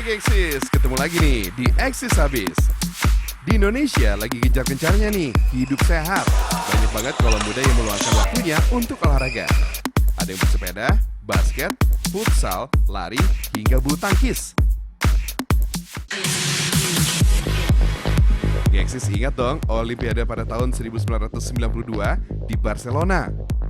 Gengsis, ketemu lagi nih di Eksis Habis. Di Indonesia lagi gencar-gencarnya nih, hidup sehat. Banyak banget kaum muda yang meluangkan waktunya untuk olahraga. Ada yang bersepeda, basket, futsal, lari, hingga bulu tangkis. Gengsis ingat dong Olimpiade pada tahun 1992 di Barcelona.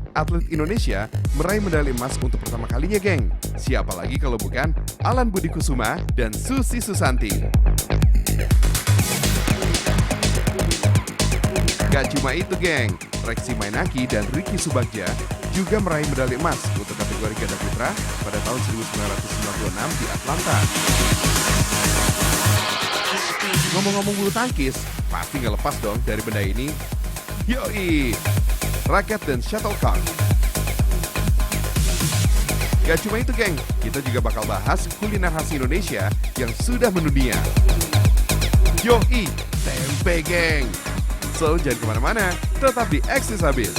Atlet Indonesia meraih medali emas untuk pertama kalinya, geng. Siapa lagi kalau bukan Alan Budi Kusuma dan Susi Susanti. Gak cuma itu, geng. Reksi Mainaki dan Ricky Subagja juga meraih medali emas untuk kategori ganda putra pada tahun 1996 di Atlanta. Ngomong-ngomong bulu tangkis, pasti nggak lepas dong dari benda ini. Yoi! Raket dan shuttlecock. Gak cuma itu, geng, kita juga bakal bahas kuliner khas Indonesia yang sudah mendunia. Yoi, tempe, geng. So, jangan kemana-mana, tetap di Eksis Habis.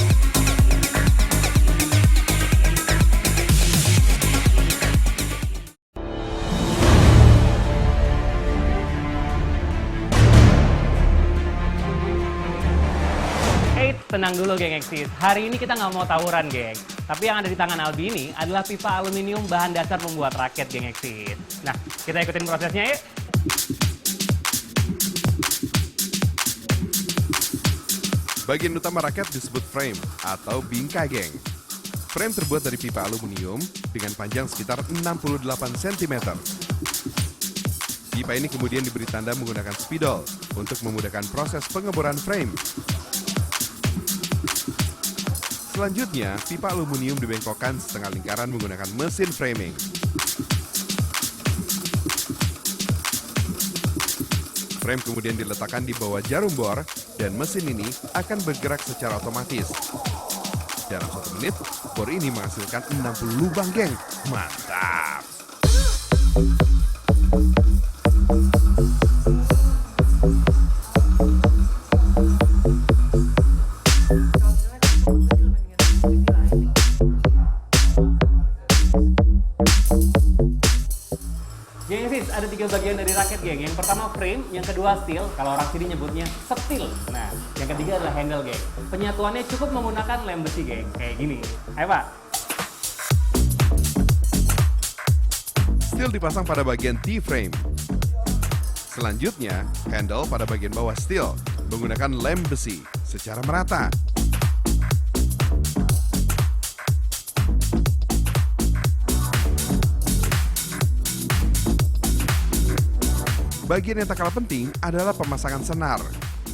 Tenang dulu, geng Eksis. Hari ini kita nggak mau tawuran, geng. Tapi yang ada di tangan Albi ini adalah pipa aluminium bahan dasar membuat raket, geng Eksis. Nah, kita ikutin prosesnya yuk. Bagian utama raket disebut frame atau bingkai, geng. Frame terbuat dari pipa aluminium dengan panjang sekitar 68 cm. Pipa ini kemudian diberi tanda menggunakan spidol untuk memudahkan proses pengeboran frame. Selanjutnya, pipa aluminium dibengkokkan setengah lingkaran menggunakan mesin framing. Frame kemudian diletakkan di bawah jarum bor dan mesin ini akan bergerak secara otomatis. Dalam 1 menit, bor ini menghasilkan 60 lubang, geng. Mantap! Geng Eksis, ada 3 bagian dari raket, geng. Yang pertama frame, yang kedua steel, kalau orang sini nyebutnya setil. Nah, yang ketiga adalah handle, geng. Penyatuannya cukup menggunakan lem besi, geng. Kayak gini. Ayo, Pak. Steel dipasang pada bagian T-frame. Selanjutnya, handle pada bagian bawah steel menggunakan lem besi secara merata. Bagian yang tak kalah penting adalah pemasangan senar.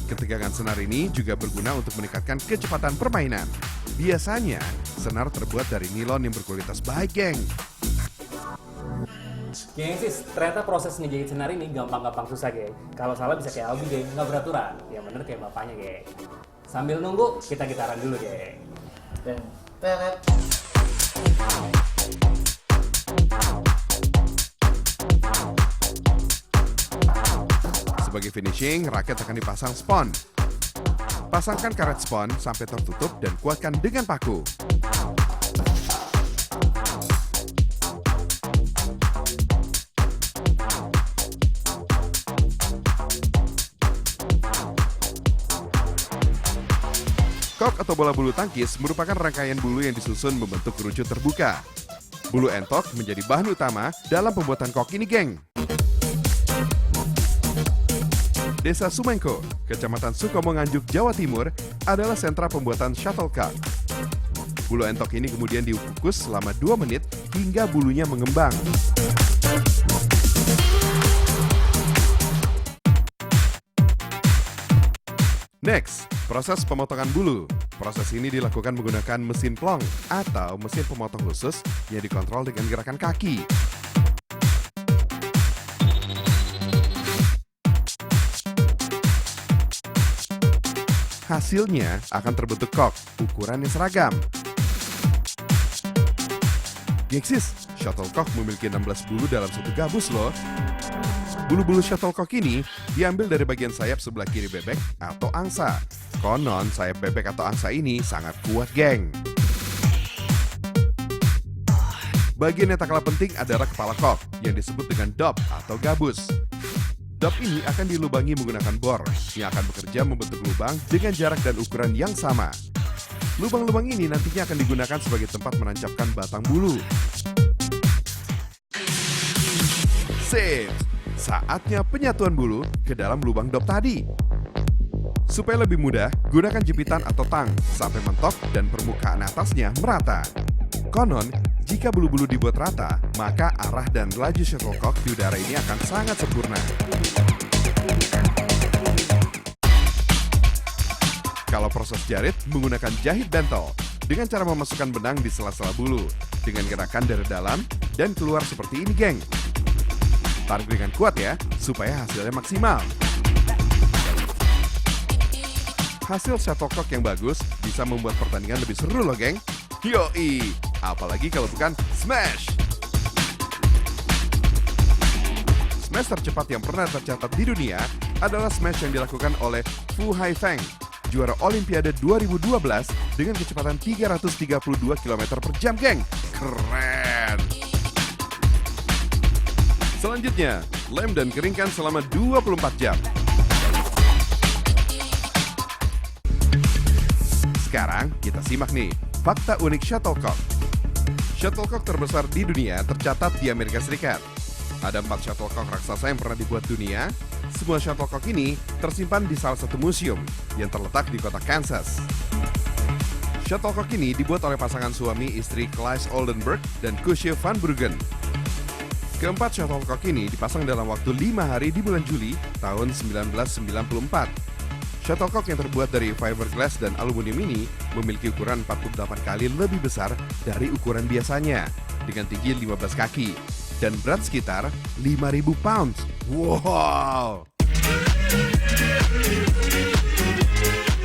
Ketegangan senar ini juga berguna untuk meningkatkan kecepatan permainan. Biasanya, senar terbuat dari nilon yang berkualitas baik, geng. Geng Eksis, ternyata proses ngejahit senar ini gampang-gampang susah, geng. Kalau salah bisa kayak Albi, geng. Nggak beraturan. Yang bener kayak bapaknya, geng. Sambil nunggu, kita gitaran dulu, geng. Sebagai finishing, raket akan dipasang spon. Pasangkan karet spon sampai tertutup dan kuatkan dengan paku. Kok atau bola bulu tangkis merupakan rangkaian bulu yang disusun membentuk kerucut terbuka. Bulu entok menjadi bahan utama dalam pembuatan kok ini, geng. Desa Sumengko, Kecamatan Sukomo, Nganjuk, Jawa Timur adalah sentra pembuatan shuttlecock. Bulu entok ini kemudian dikukus selama 2 menit hingga bulunya mengembang. Next, proses pemotongan bulu. Proses ini dilakukan menggunakan mesin plong atau mesin pemotong khusus yang dikontrol dengan gerakan kaki. Hasilnya akan terbentuk kok, ukuran yang seragam. Gengsis, shuttlecock memiliki 16 bulu dalam satu gabus loh. Bulu-bulu shuttlecock ini diambil dari bagian sayap sebelah kiri bebek atau angsa. Konon sayap bebek atau angsa ini sangat kuat, geng. Bagian yang tak kalah penting adalah kepala kok yang disebut dengan dop atau gabus. Dop ini akan dilubangi menggunakan bor yang akan bekerja membentuk lubang dengan jarak dan ukuran yang sama. Lubang-lubang ini nantinya akan digunakan sebagai tempat menancapkan batang bulu. Sip! Saatnya penyatuan bulu ke dalam lubang dop tadi. Supaya lebih mudah, gunakan jepitan atau tang sampai mentok dan permukaan atasnya merata. Konon, jika bulu-bulu dibuat rata, maka arah dan laju shuttlecock di udara ini akan sangat sempurna. Kalau proses jarit, menggunakan jahit bentol dengan cara memasukkan benang di sela-sela bulu dengan gerakan dari dalam dan keluar seperti ini, geng. Tarik dengan kuat ya, supaya hasilnya maksimal. Hasil shuttlecock yang bagus bisa membuat pertandingan lebih seru loh, geng. Yoi! Apalagi kalau bukan smash! Smash tercepat yang pernah tercatat di dunia adalah smash yang dilakukan oleh Fu Haifeng, juara Olimpiade 2012 dengan kecepatan 332 km per jam, geng. Keren! Selanjutnya, lem dan keringkan selama 24 jam. Sekarang kita simak nih, fakta unik shuttlecock. Shuttlecock terbesar di dunia tercatat di Amerika Serikat. Ada 4 shuttlecock raksasa yang pernah dibuat dunia. Semua shuttlecock ini tersimpan di salah satu museum yang terletak di kota Kansas. Shuttlecock ini dibuat oleh pasangan suami istri Klaes Oldenburg dan Kusje van Bruggen. Keempat shuttlecock ini dipasang dalam waktu 5 hari di bulan Juli tahun 1994. Shuttlecock yang terbuat dari fiberglass dan aluminium ini memiliki ukuran 48 kali lebih besar dari ukuran biasanya dengan tinggi 15 kaki dan berat sekitar 5.000 pounds. Wow!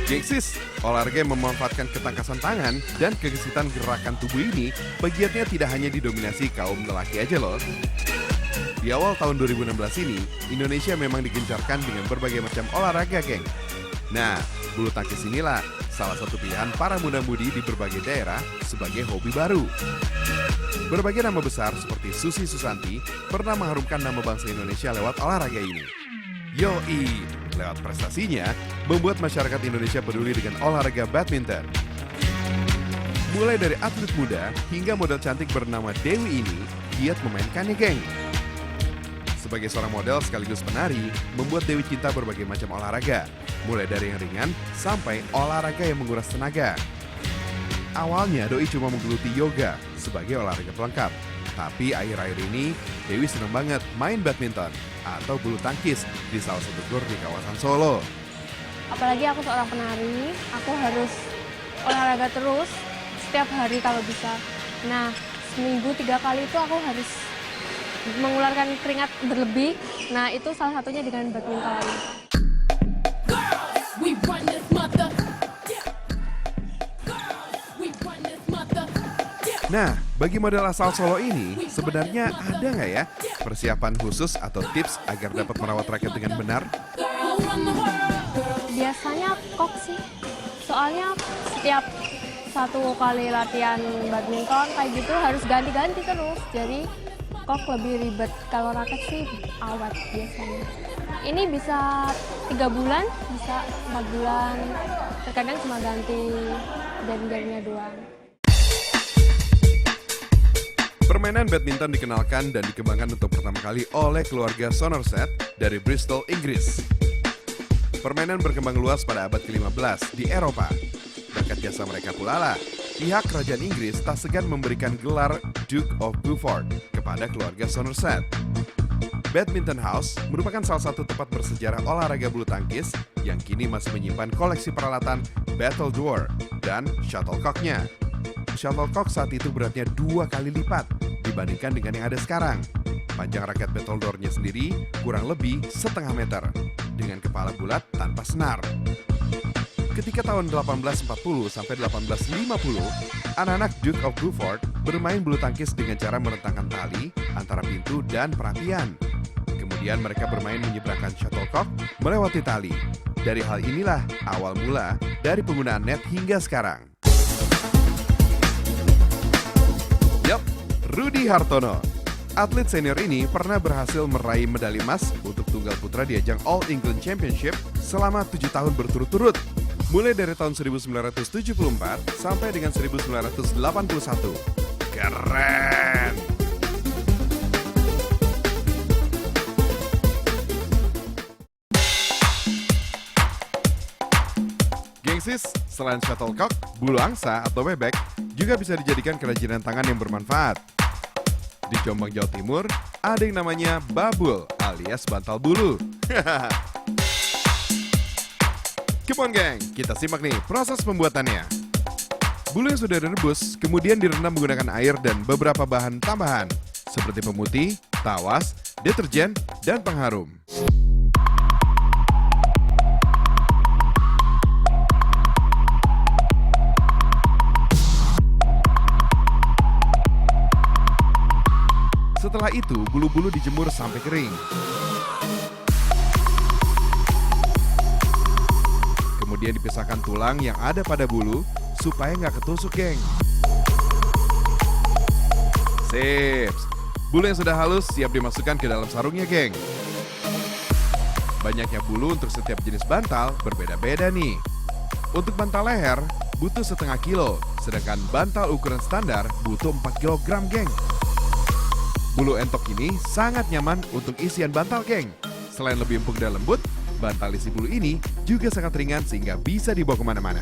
Gengsis, olahraga yang memanfaatkan ketangkasan tangan dan kegesitan gerakan tubuh ini pegiatnya tidak hanya didominasi kaum lelaki aja loh. Di awal tahun 2016 ini, Indonesia memang digencarkan dengan berbagai macam olahraga, geng. Nah, bulu tangkis inilah salah satu pilihan para muda-mudi di berbagai daerah sebagai hobi baru. Berbagai nama besar seperti Susi Susanti pernah mengharumkan nama bangsa Indonesia lewat olahraga ini. Yoi, lewat prestasinya membuat masyarakat Indonesia peduli dengan olahraga badminton. Mulai dari atlet muda hingga model cantik bernama Dewi ini giat memainkannya, geng. Sebagai seorang model sekaligus penari, membuat Dewi cinta berbagai macam olahraga, mulai dari yang ringan sampai olahraga yang menguras tenaga. Awalnya Doi cuma menggeluti yoga sebagai olahraga pelengkap, tapi akhir-akhir ini Dewi senang banget main badminton atau bulu tangkis di salah satu gor di kawasan Solo. Apalagi aku seorang penari, aku harus olahraga terus setiap hari kalau bisa. Nah, seminggu 3 kali itu aku harus mengeluarkan keringat berlebih. Nah, itu salah satunya dengan badminton. Nah, bagi model asal Solo ini, sebenarnya ada nggak ya persiapan khusus atau tips agar dapat merawat raket dengan benar? Biasanya kok sih, soalnya setiap 1 kali latihan badminton kayak gitu harus ganti-ganti terus. Jadi kok lebih ribet, kalau raket sih awet biasanya. Ini bisa 3 bulan, bisa 4 bulan, terkadang cuma ganti jari-jarinya doang. Permainan badminton dikenalkan dan dikembangkan untuk pertama kali oleh keluarga Somerset dari Bristol, Inggris. Permainan berkembang luas pada abad ke-15 di Eropa. Berkat jasa mereka pula lah, pihak kerajaan Inggris tak segan memberikan gelar Duke of Beaufort kepada keluarga Somerset. Badminton House merupakan salah satu tempat bersejarah olahraga bulu tangkis yang kini masih menyimpan koleksi peralatan battledore dan shuttlecock-nya. Shuttlecock saat itu beratnya 2 kali lipat dibandingkan dengan yang ada sekarang. Panjang raket battledore-nya sendiri kurang lebih 0,5 meter dengan kepala bulat tanpa senar. Ketika tahun 1840 sampai 1850, anak-anak Duke of Beaufort bermain bulu tangkis dengan cara merentangkan tali antara pintu dan perapian. Kemudian mereka bermain menyeberangkan shuttlecock melewati tali. Dari hal inilah awal mula dari penggunaan net hingga sekarang. Yup, Rudi Hartono. Atlet senior ini pernah berhasil meraih medali emas untuk tunggal putra di ajang All England Championship selama 7 tahun berturut-turut. Mulai dari tahun 1974 sampai dengan 1981. Keren! Gengsis, selain shuttlecock, bulu angsa atau bebek juga bisa dijadikan kerajinan tangan yang bermanfaat. Di Jombang, Jawa Timur, ada yang namanya babul alias bantal bulu. Come on geng, kita simak nih proses pembuatannya. Bulu yang sudah direbus kemudian direndam menggunakan air dan beberapa bahan tambahan seperti pemutih, tawas, deterjen, dan pengharum. Setelah itu, bulu-bulu dijemur sampai kering. Kemudian dipisahkan tulang yang ada pada bulu supaya nggak ketusuk, geng. Sips, bulu yang sudah halus siap dimasukkan ke dalam sarungnya, geng. Banyaknya bulu untuk setiap jenis bantal berbeda-beda nih. Untuk bantal leher butuh setengah kilo, sedangkan bantal ukuran standar butuh 4 kilogram, geng. Bulu entok ini sangat nyaman untuk isian bantal, geng. Selain lebih empuk dan lembut, bantal isi bulu ini juga sangat ringan sehingga bisa dibawa kemana-mana.